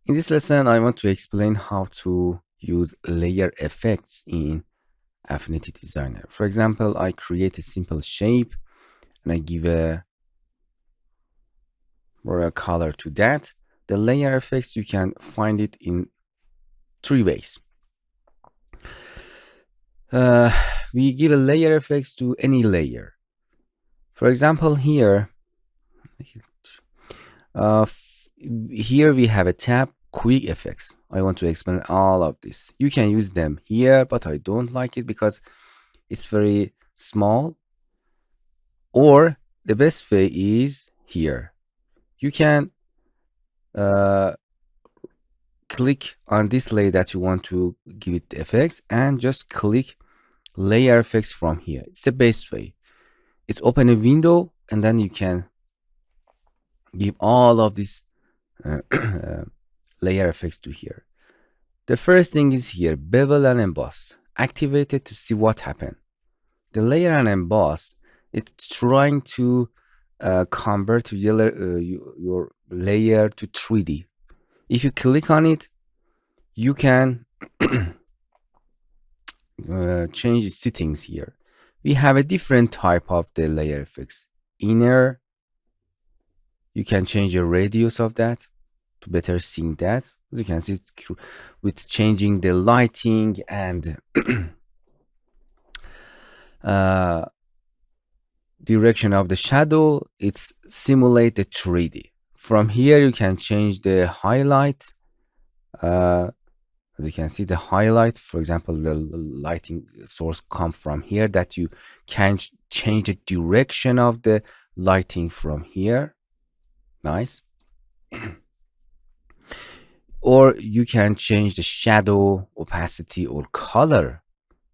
In this lesson, I want to explain how to use layer effects in Affinity Designer. For example, I create a simple shape and I give a color to that. The layer effects, you can find it in three ways. We give a layer effects to any layer. For example, here we have a tab, quick effects. I want to explain all of this. You can use them here, but I don't like it because it's very small. Or the best way is here. You can click on this layer that you want to give it the effects and just click layer effects from here. It's the best way. It's open a window and then you can give all of these layer effects to here. The first thing is here, bevel and emboss. Activate it to see what happened. The layer and emboss, it's trying to convert your layer to 3D. If you click on it, you can change the settings here. We have a different type of the layer effects. Inner, you can change the radius of that to better see that. As you can see, it's with changing the lighting and direction of the shadow, it's simulate the 3D. From here, you can change the highlight. As you can see, the highlight, for example, the lighting source come from here, that you can change the direction of the lighting from here. Nice. Or you can change the shadow, opacity, or color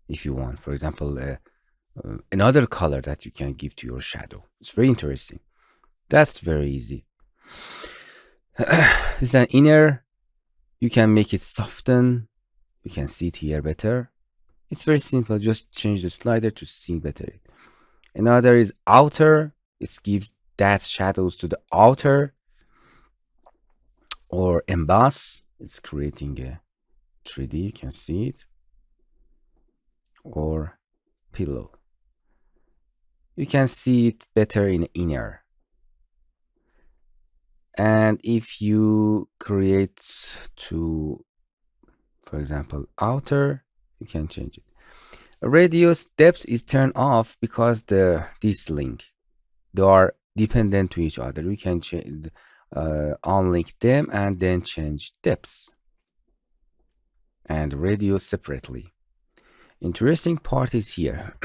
if you want. For example, another color that you can give to your shadow. It's very interesting. That's very easy. This is an inner. You can make it soften. You can see it here better. It's very simple. Just change the slider to see better. Another is outer. It gives that shadows to the outer. Or emboss. It's creating a 3D. You can see it. Or pillow. You can see it better in inner. And if you create to, for example, outer, you can change it. Radius depth is turned off because this link, they are dependent to each other. We can change unlink them and then change depths and radius separately. Interesting part is here.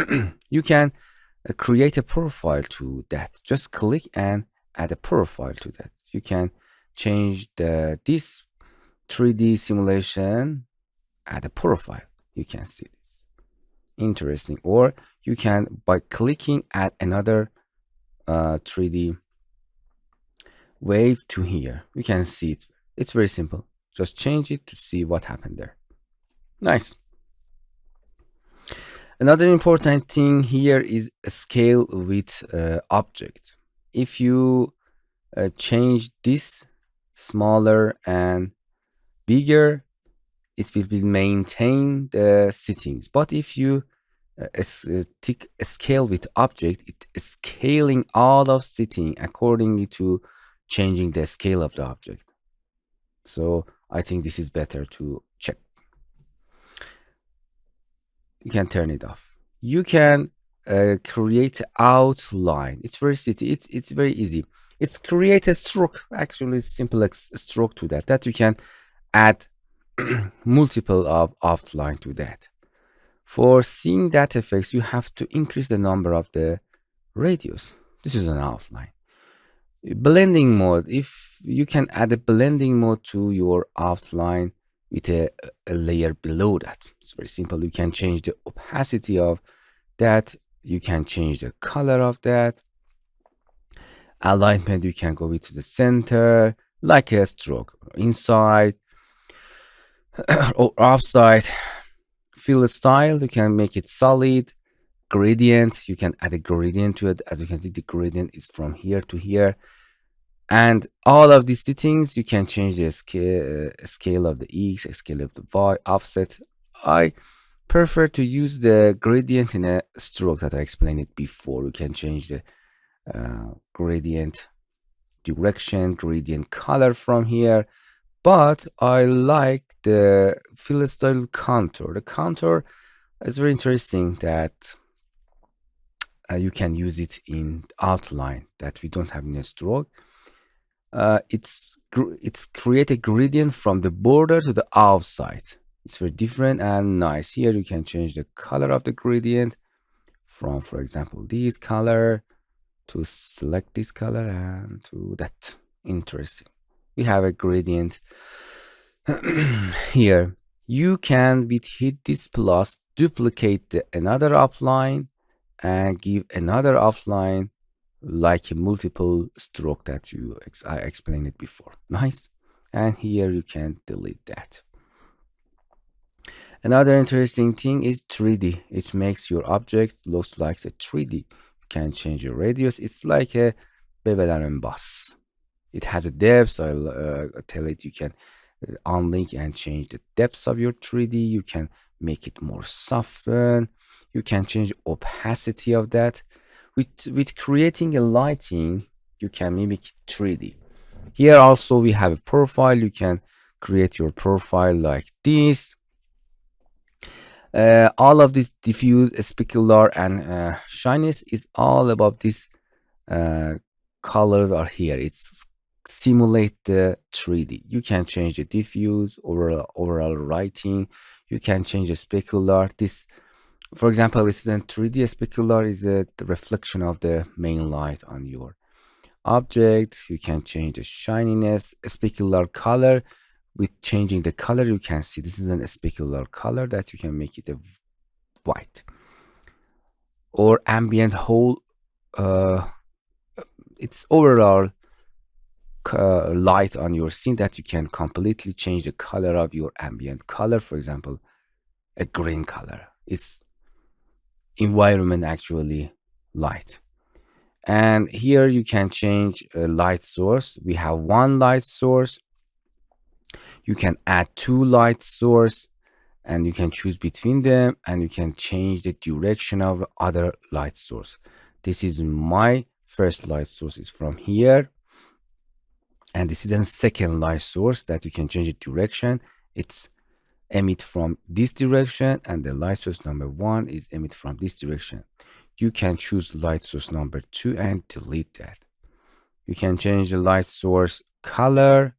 You can create a profile to that. Just click and add a profile to that. You can change this 3D simulation, add a profile. You can see this. Interesting. Or you can, by clicking, add another 3D wave to here. You can see it. It's very simple. Just change it to see what happened there. Nice. Another important thing here is scale with object. If you change this smaller and bigger, it will maintain the settings. But if you scale with object, it is scaling all of setting accordingly to changing the scale of the object. So I think this is better to check. You can turn it off. You can create outline. It's very it's very easy. It's create a stroke. Actually, it's simple stroke to that you can add multiple of outline to that. For seeing that effects, you have to increase the number of the radius. This is an outline. Blending mode. If you can add a blending mode to your outline with a layer below that, it's very simple. You can change the opacity of that. You can change the color of that. Alignment, you can go into the center like a stroke, inside or outside. Fill style, you can make it solid. Gradient, you can add a gradient to it. As you can see, the gradient is from here to here. And all of these settings, you can change the scale of the X, scale of the Y, offset. I prefer to use the gradient in a stroke that I explained it before. You can change the gradient direction, gradient color from here. But I like the fill style contour. The contour is very interesting that you can use it in outline that we don't have in a stroke. It's create a gradient from the border to the outside. It's very different and nice. Here you can change the color of the gradient from, for example, this color to select this color and to that. Interesting. We have a gradient here. You can with hit this plus duplicate another offline and give another offline like a multiple stroke that I explained it before. Nice. And here you can delete that. Another interesting thing is 3D. It makes your object looks like a 3D. You can change your radius. It's like a Bevel and Emboss. It has a depth. So I'll tell it you can unlink and change the depths of your 3D. You can make it more soften. You can change opacity of that. With creating a lighting, you can mimic 3D. Here also we have a profile. You can create your profile like this. All of this diffuse, specular, and shyness is all about this colors are here. It's simulate the 3D. You can change the diffuse, overall lighting. You can change the specular. This, for example, this is a 3D specular is the reflection of the main light on your object. You can change the shininess, specular color. With changing the color, you can see this is an specular color that you can make it a white or ambient whole. It's overall light on your scene that you can completely change the color of your ambient color. For example, a green color. It's environment actually light. And here you can change a light source. We have one light source. You can add two light source and you can choose between them and you can change the direction of other light source. This is my first light source is from here. And this is a second light source that you can change the direction. It's emit from this direction and the light source number 1 is emit from this direction. You can choose light source number 2 and delete that. You can change the light source color,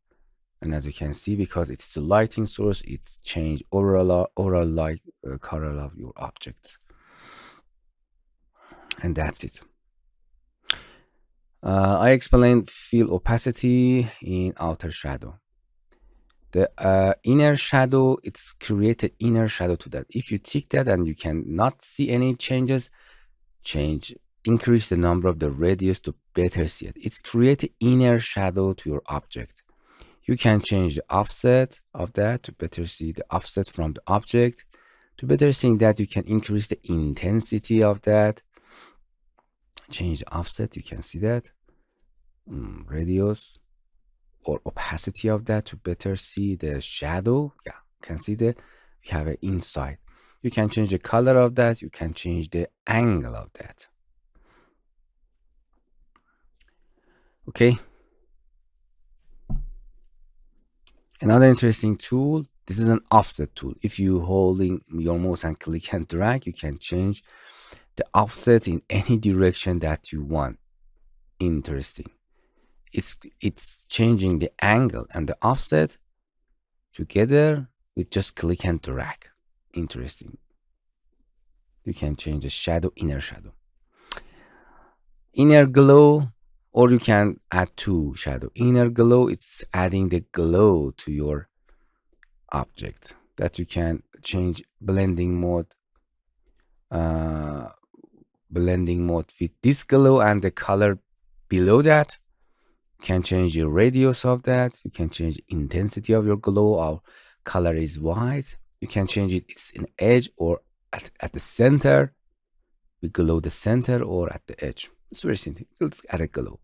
and as you can see, because it's a lighting source, it's changed overall light color of your objects. And that's it. I explained fill opacity in outer shadow. The inner shadow, it's created inner shadow to that. If you tick that and you cannot see any changes, increase the number of the radius to better see it. It's created inner shadow to your object. You can change the offset of that to better see the offset from the object. To better see that, you can increase the intensity of that. Change the offset, you can see that. Radius or opacity of that to better see the shadow. Yeah, you can see that we have an inside. You can change the color of that. You can change the angle of that. Okay. Another interesting tool, this is an offset tool. If you holding your mouse and click and drag, you can change the offset in any direction that you want. Interesting. It's changing the angle and the offset together with just click and drag. Interesting. You can change the shadow, inner shadow. Inner glow, or you can add two shadow. Inner glow, it's adding the glow to your object that you can change blending mode with this glow and the color below that. You can change the radius of that. You can change the intensity of your glow. Our color is white. You can change it's in edge or at the center, below the center or at the edge. It's very simple. Let's add a glow.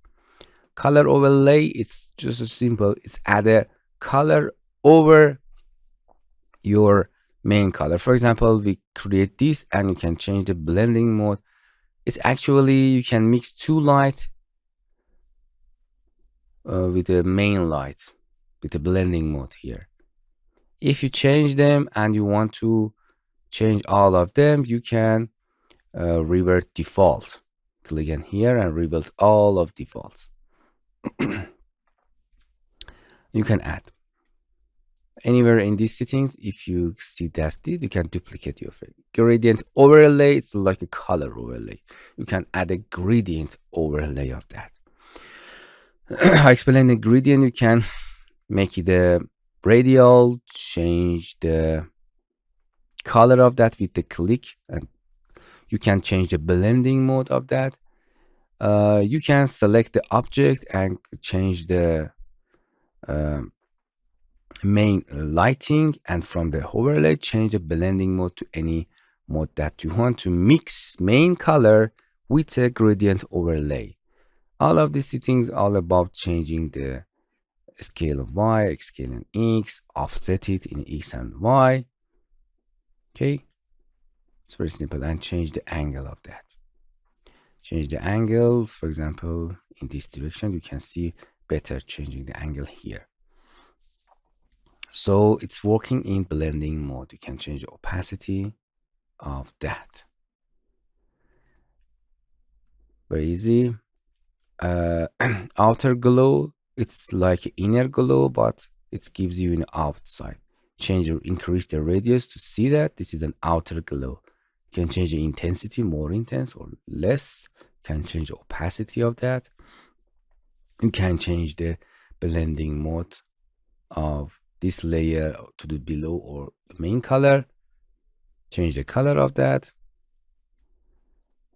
color overlay, it's just as simple. It's add a color over your main color. For example, we create this and you can change the blending mode. It's actually, you can mix two light with the main light with the blending mode here. If you change them and you want to change all of them, you can revert default. Click in here and revert all of defaults. You can add anywhere in these settings. If you see that's it, you can duplicate your effect. Gradient overlay, it's like a color overlay. You can add a gradient overlay of that. I explained the gradient. You can make it a radial, change the color of that with the click, and you can change the blending mode of that. You can select the object and change the main lighting, and from the overlay change the blending mode to any mode that you want to mix main color with a gradient overlay. All of these settings all about changing the scale of y, scale in x, offset it in x and y. Okay, it's very simple. And change the angle of that. Change the angle, for example, in this direction. You can see better changing the angle here. So it's working in blending mode. You can change the opacity of that. Very easy. Outer glow, it's like inner glow, but it gives you an outside. Change or increase the radius to see that this is an outer glow. You can change the intensity, more intense or less. You can change the opacity of that. You can change the blending mode of this layer to the below or the main color. Change the color of that.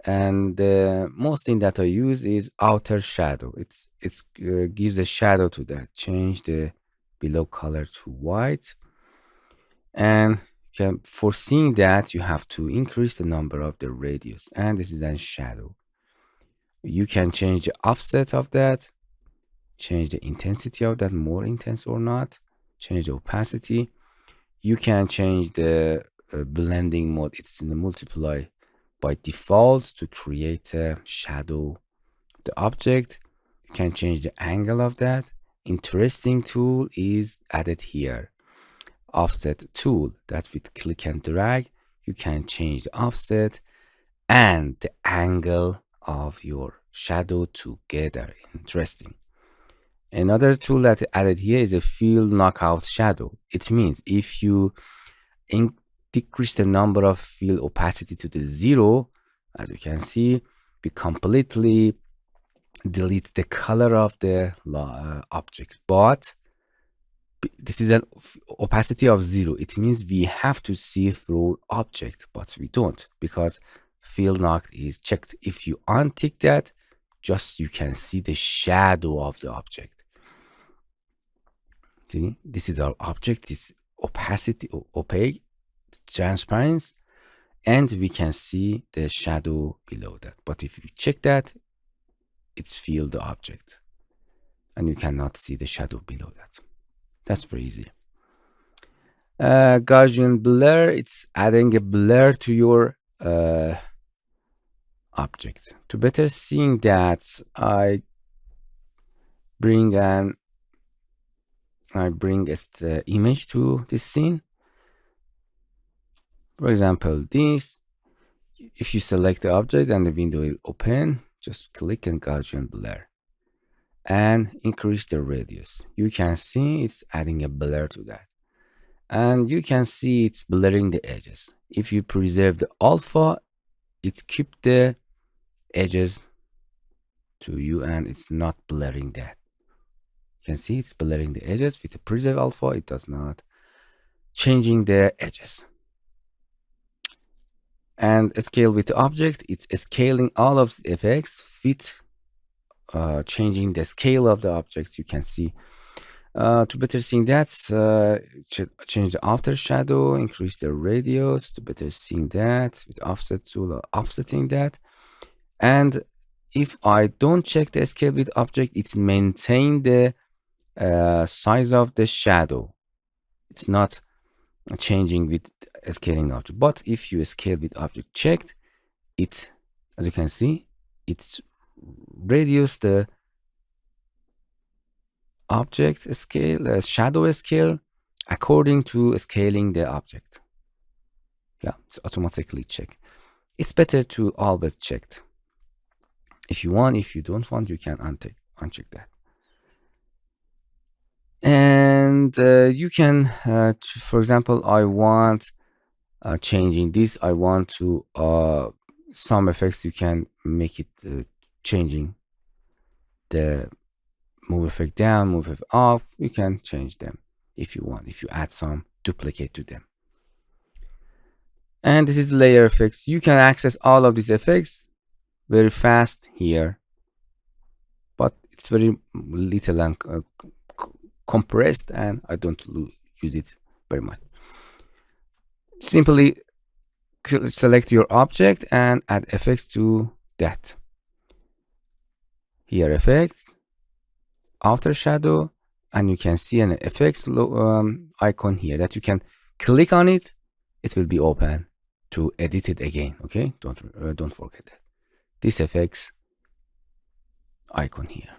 And the most thing that I use is outer shadow. It's gives a shadow to that. Change the below color to white. And for seeing that, you have to increase the number of the radius, and this is a shadow. You can change the offset of that, change the intensity of that, more intense or not, change the opacity. You can change the blending mode. It's in the multiply by default to create a shadow of the object. You can change the angle of that. Interesting tool is added here. Offset tool, that with click and drag you can change the offset and the angle of your shadow together. Interesting. Another tool that added here is a field knockout shadow. It means if you decrease the number of field opacity to the 0, as you can see, we completely delete the color of the object. But this is an opacity of 0. It means we have to see through object, but we don't, because field knock is checked. If you untick that, just you can see the shadow of the object. Okay? This is our object, this opacity, opaque, transparency, and we can see the shadow below that. But if you check that, it's field the object, and you cannot see the shadow below that. That's very easy. Gaussian blur, it's adding a blur to your object. To better seeing that, I bring the image to this scene. For example, this. If you select the object and the window will open, just click on Gaussian blur and increase the radius. You can see it's adding a blur to that, and you can see it's blurring the edges. If you preserve the alpha, it keeps the edges to you and it's not blurring that. You can see it's blurring the edges. With the preserve alpha, it does not changing the edges. And scale with the object, it's scaling all of the effects with changing the scale of the objects. You can see to better seeing that, change the outer shadow, increase the radius to better seeing that with offset tool, offsetting that. And if I don't check the scale with object, it's maintain the size of the shadow. It's not changing with a scaling object. But if you scale with object checked, it, as you can see, it's reduce the object scale, shadow scale, according to scaling the object. Yeah, it's automatically checked. It's better to always checked. If you want, if you don't want, you can uncheck that. And you can, for example, I want changing this. I want to some effects you can make it changing the move effect down, move effect up. You can change them if you want. If you add some duplicate to them. And this is layer effects. You can access all of these effects very fast here, but it's very little and compressed, and I don't use it very much. Simply select your object and add effects to that. Here effects, outer shadow, and you can see an effects icon here that you can click on it. It will be open to edit it again. Okay, don't forget that. This effects icon here.